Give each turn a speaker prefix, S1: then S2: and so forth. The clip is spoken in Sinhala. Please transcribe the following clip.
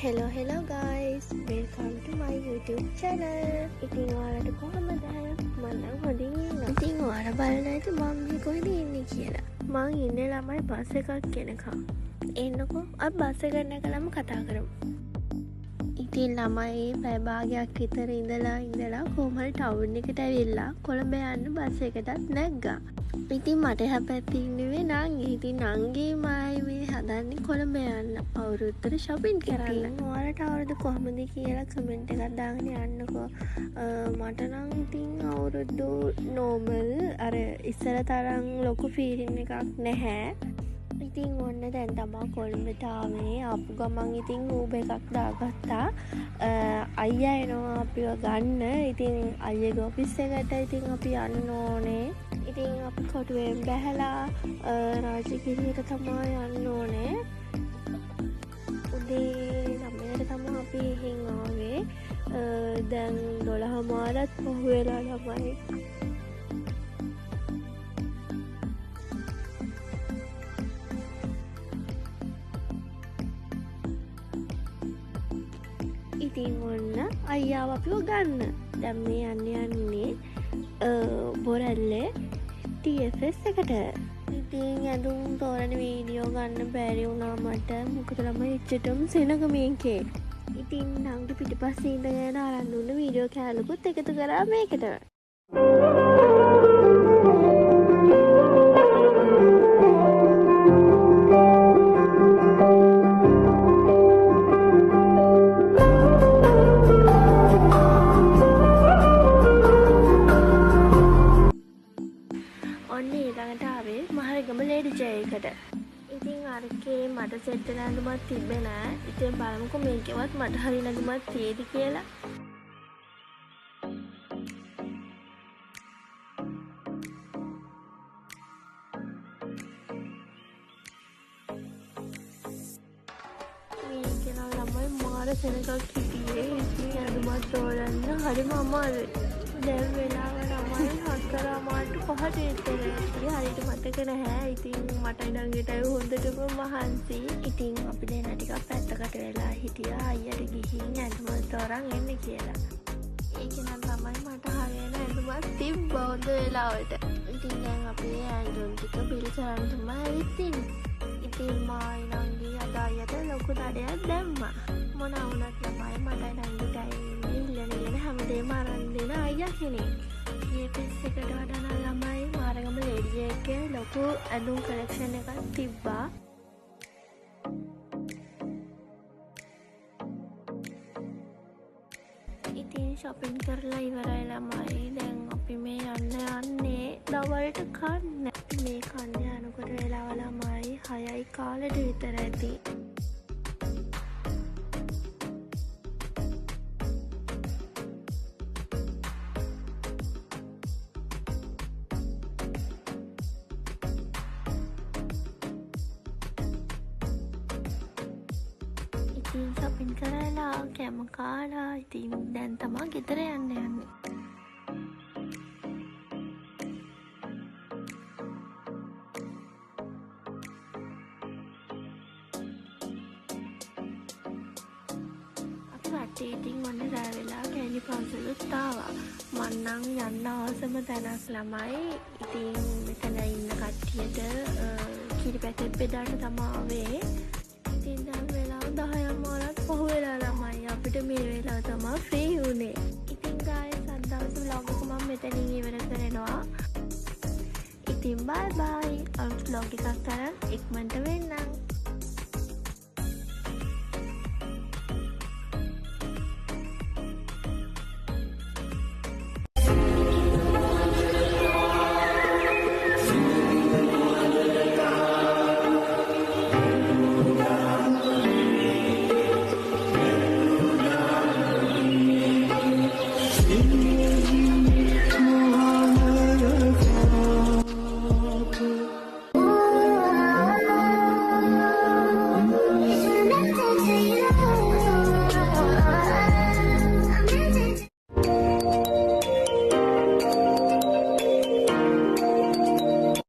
S1: Hello guys, welcome to my YouTube channel. ඉතින් ඔයාලට කොහමද? මම නම් හොඳින් ඉන්නවා. ඉතින් ඔයාලා බලන්න ඇති මම මේ කොහෙද ඉන්නේ කියලා. මං ඉන්නේ ළමයි බස් එකක් එනකම්. එන්නකෝ අපි බස් එක නැගලාම කතා කරමු. ඉතින් ළමයි පැය භාගයක් විතර ඉඳලා කොහොම හරි ටවුන් එකට ඇවිල්ලා කොළඹ යන්න බස් එකටත් නැග්ගා. ඉතින් මට එහා පැත්තේ ඉන්නේ නංගි. ඉතින් නංගි මයි මේ හදන්නේ කොළඹ යන්න අවුරුද්දට shopping කරන්න. ඉතින් ඔයාලට අවුරුදු කොහමද කියලා කමෙන්ට් එකක් දාගෙන යන්නකෝ. මට නම් ඉතින් අවුරුදු normal අර ඉස්සර තරම් ලොකු feeling එකක් නැහැ. ඉතින් ඔන්න දැන් තමා කොළඹට ආවේ. ආපු ගමන් ඉතින් Uber එකක් දාගත්තා. අයියා එනවා අපිව ගන්න. ඉතින් අයියාගේ ඔෆිස් එකට ඉතින් අපි යන්න ඕනේ. ඉතින් අපි කොටුවෙන් බැහැලා රාජගිරියට තමයි යන්න ඕනේ. උදේ 9ට තමයි අපි එහෙන් ආවේ. දැන් 12:00ත් පහු වෙලා ළමයි. ඉතින් ඔන්න අයියාව අපිව ගන්න. දැන් මේ යන්නේ බොරැල්ලේ TFS එකට. ඉතින් ඇඳුම් තෝරන වීඩියෝ ගන්න බැරි වුණා මට. මොකද ළමයි එච්චටම සෙනග මේකේ. ඉතින් නංගි පිටිපස්සේ ඉඳගෙන අරන් දුන්න වීඩියෝ කෑල්ලකුත් එකතු කරා මේකට. ඉතින් අරකේ මට සෙට් වෙන ඇඳුමක් තිබ්බේ නෑ. ඉතින් බලමුකෝ මේකෙවත් මට හරියන ඇඳුමක් තියෙද කියලා. මේක නම් ළමයි මාර සෙනගක් හිටියේ. ඉතින් ඇඳුමක් තෝරන්න හරිම අමාරුයි. දැන් වෙලාව ළමයි 4:00 පහට ඉතින් හරියට මතක නැහැ. ඉතින් මට නංගිට හොඳටම මහන්සි. ඉතින් අපි දෙන්න ටිකක් පැත්තකට වෙලා හිටියා අයියට ගිහින් ඇඳුම තෝරන් එන්න කියලා. ඒක නම් තමයි මට හරියන ඇඳුමක් තිබ්බා හොඳ වෙලාවට. ඉතින් දැන් අපි ඇඳුම් ටික බිල් කරන් තමයි ඇවිත් ඉන්නේ. ඉතින් මයි නංගි අද අයියට ලොකු දඩයක් දැම්මා. මොන වුණත් ළමයි මට නංගිටයි ඉල්ලගෙන හැමදේම අරන් දෙන අයියා කෙනෙක්. TFS එකට වඩා ළමයි මාරගම ලේඩි එකේ ලොකු ඇඳුම් කලෙක්ෂන් එකක් තිබ්බා. ඉතින් shopping කරලා ඉවරයි ළමයි. දැන් අපි මේ යන්නේ දවල්ට කන්න. මේ කන්න යනකොට වෙලාව ළමයි 6යි කාලෙට විතර ඇති. ඉතින් shopping කරලා කෑම කාලා ඉතින් දැන් තමයි ගෙදර යන්නේ. අපි වටේ ඉතින් ඔන්න රෑ වෙලා කැලි පන්සලට ආවා. මං නම් යන්න අවසම තැනක් ළමයි. ඉතින් මෙතන ඉන්න කට්ටියට කිරි පැකට් බෙදන්න තමයි ආවේ. ඉතින් දැන් වෙලාව 10:00ත් පහු වෙලා ළමයි. අපිට මේ වෙලාව තමයි ෆ්‍රී වුනේ. ඉතින් guys අද දවසේ vlog එක මම මෙතනින් ඉවර කරනවා. ඉතින් bye bye. අලුත් vlog එකක් තරම් ඉක්මනට වෙන්නම්.